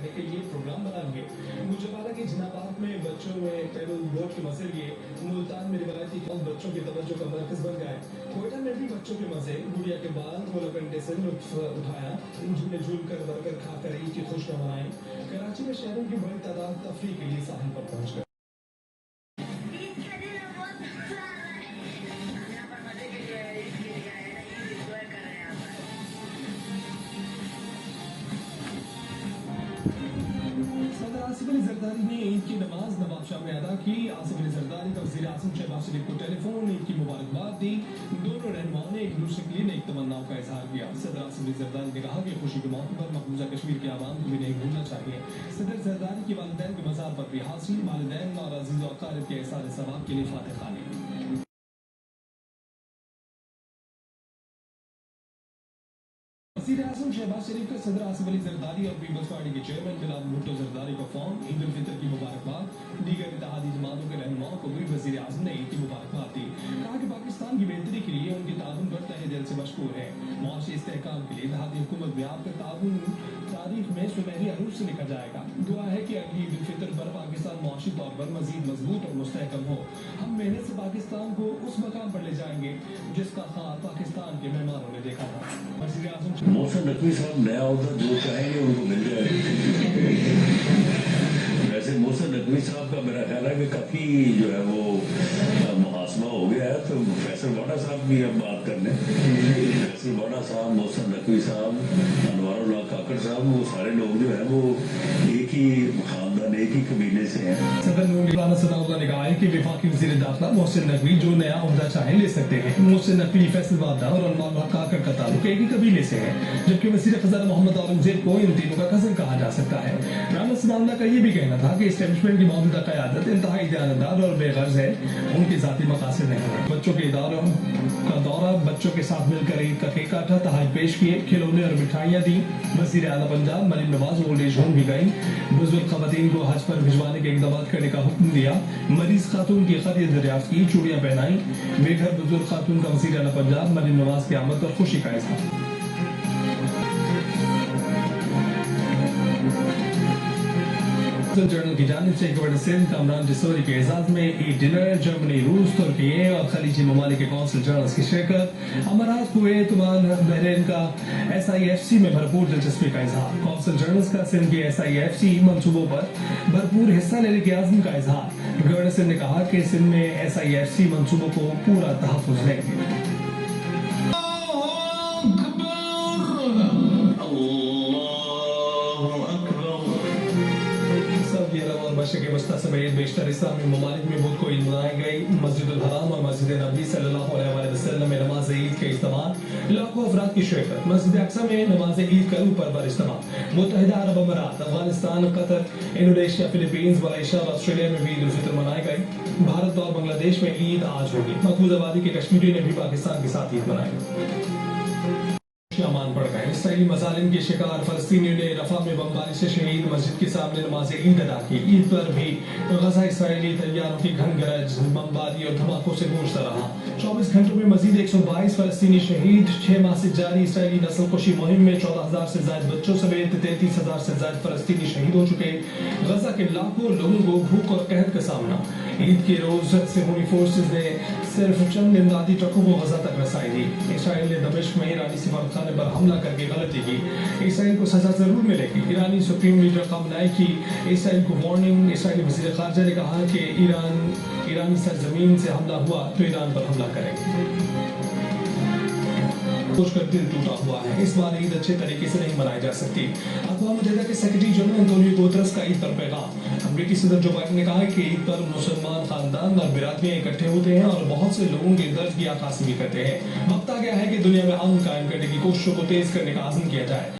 کہ یہ پروگرام بنائیں گے مجھے کہ جناب پاک میں بچوں میں ٹیبل بورڈ کے مزے لیے ملتان میں روایتی کھیل بچوں کی توجہ کا مرکز بن گئے. کوئٹہ میں بھی بچوں کے مزے گڑیا کے بال گولا کنڈے سے لطف اٹھایا, جھولے جھول کر برگر کھا کر عید کی خوشیاں منائیں. کراچی میں شہروں کی بڑی تعداد تفریح کے لیے ساحل پر پہنچ گئے. صدر آصف علی زرداری نے عید کی نماز نواب شاہ میں ادا کی. آصف علی زرداری کا وزیر اعظم شہباز شریف کو ٹیلی فون عید کی مبارکباد دی. دونوں رہنماؤں نے ایک دوسرے کے لیے نیک تمناؤں کا اظہار کیا. صدر آصف علی زرداری نے کہا کہ خوشی کے موقع پر مقبوضہ کشمیر کے عوام کو بھی نہیں بھولنا چاہیے. صدر زرداری کے والدین کے مزار پر بھی حاصل والدین اور عزیز و اقارب کے احسان ثواب کے لیے فاتح خوانی. وزیر اعظم شہباز شریف کا صدر آصف علی زرداری اور پیپلز پارٹی کے چیئرمین بلال بھٹو زرداری کو فون. عید الفطر کی مبارکباد. دیگر اتحادی جماعتوں کے رہنماؤں کو بھی وزیر اعظم نے عید کی مبارکباد دی. کہا کہ پاکستان کی بہتری کے لیے ان کے تعاون پر تہہ دل سے مشکور ہے. معاشی استحکام کے لیے اتحادی حکومت میں آپ کا تعاون تاریخ میں سنہری عروج سے لکھا جائے گا. دعا ہے کہ اگلی عید الفطر پر پاکستان معاشی طور پر مزید مضبوط اور مستحکم ہو. ہم محنت سے پاکستان کو اس مقام پر لے جائیں گے جس کا خواب پاکستان کے مہمانوں نے دیکھا تھا. وزیر اعظم محسن نقوی صاحب نیا عہدہ جو چاہیں گے ان کو مل جائے گا. ویسے محسن نقوی صاحب کا میرا خیال ہے کہ کافی جو ہے وہ محاسبہ ہو گیا ہے, تو فیصل واڈا صاحب بھی اب بات کر لیں. فیصل واڈا صاحب, محسن نقوی صاحب, انوار اللہ کاکڑ صاحب, وہ سارے لوگ جو ہیں وہ ایک ہی خاندان ایک ہی قبیلے سے ہیں. صدر مولانا ثناء اللہ نے کہا ہے کہ وفاقی وزیر داخلہ محسن نقوی جو نیا عہدہ چاہیں لے سکتے ہیں. محسن نقوی, فیصل واڈا اور انوار اللہ کاکڑ کا تعلق ایک ہی قبیلے سے ہے, جبکہ وزیر خزانہ محمد اورنگزیب کو ان تینوں کا کزن کہا جا سکتا ہے. رانا ثناء اللہ کا یہ بھی کہنا تھا کہ اسٹیبلشمنٹ کی موجودہ قیادت انتہائی دیانتدار اور بے غرض ہے, ان کے ذاتی مقاصد نہیں ہیں. بچوں کے اداروں کا دورہ, بچوں کے ساتھ مل کر عید کا کیک کاٹا, تحائف پیش کیے, کھلونے اور مٹھائیاں دی. وزیر اعلیٰ Punjab Maryam Nawaz old age home بھی گئیں. بزرگ خواتین کو حج پر بھجوانے کے اقدامات کرنے کا حکم دیا. مریض خاتون کی خرید دریافت کی, چوڑیاں پہنائیں. بے گھر بزرگ خاتون کا وزیر اعلیٰ پنجاب مریم نواز کی آمد پر خوشی کا اظہار. جرنل کی جانب سے گورنر سندھ کامران جسوری کے اعزاز میں عید ڈنر, جرمنی, روس, ترکیے اور خلیجی ممالک کے کونسل جنرلز کی شرکت. امارات, کویت, عمان, بحرین کا SIFC میں بھرپور دلچسپی کا اظہار. کونسل جنرلز کا سندھ کے SIFC منصوبوں پر بھرپور حصہ لینے کے عزم کا اظہار. گورنر سندھ نے کہا کہ سندھ میں SIFC منصوبوں کو پورا تحفظ دیں گے. سعودی عرب اور مشرق وسطی سمیت بیشتر اسلامی ممالک میں بدھ کو عید منائی گئی. مسجد الحرام اور مسجد نبوی صلی اللہ علیہ وسلم میں نماز عید کے اجتماع, لاکھوں افراد کی شرکت. مسجد اقصی میں نماز عید کا روح پر اجتماع. متحدہ عرب امارات, افغانستان, قطر, انڈونیشیا, فلپینز, ملائیشیا اور آسٹریلیا میں بھی عید الفطر منائی گئی. بھارت اور بنگلہ دیش میں عید آج ہوگی. مقبوضہ آبادی کے کشمیری نے بھی پاکستان کے ساتھ عید منائی. امان پڑ گئے. اسرائیلی مظالم کے شکار فلسطینیوں نے رفح میں بمباری سے شہید مسجد کے سامنے نماز عید ادا کی. عید پر بھی غزہ اسرائیلی طیاروں کی گھن گرج, بمباری اور دھماکوں سے گونجتا رہا. 24 گھنٹوں میں مزید 122 فلسطینی شہید. 6 ماہ سے جاری اسرائیلی نسل کشی مہم میں 14,000 سے زائد بچوں سمیت 33,000 سے زائد فلسطینی شہید ہو چکے. غزہ کے لاکھوں لوگوں کو بھوک اور قحط کا سامنا. عید کے روز سیمونی فورسز نے صرف چند امدادی ٹرکوں کو غزہ تک رسائی دی. اسرائیل نے دمشق میں ایرانی سفارتخانے پر حملہ کر کے غلطی کی. اسرائیل کو سزا ضرور ملے گی. ایرانی سپریم لیڈر خامنائی کی اسرائیل کو وارننگ. اسرائیلی وزیر خارجہ نے کہا کہ ایرانی سرزمین سے حملہ ہوا تو ایران پر حملہ کریں گے. سوچ کر دل ٹوٹا ہوا ہے. اس بار عید اچھے طریقے سے نہیں منائی جا سکتی. اقوام متحدہ کے سیکرٹری جنرل انطونیو گوترس کا عید پر پیغام. امریکی صدر جو بائیڈن نے کہا کہ عید پر مسلمان خاندان اور برادریاں اکٹھے ہوتے ہیں اور بہت سے لوگوں کے درد کی عکاسی بھی کرتے ہیں. وقت آ گیا ہے کہ دنیا میں امن قائم کرنے کی کوششوں کو تیز کرنے کا عزم کیا جائے.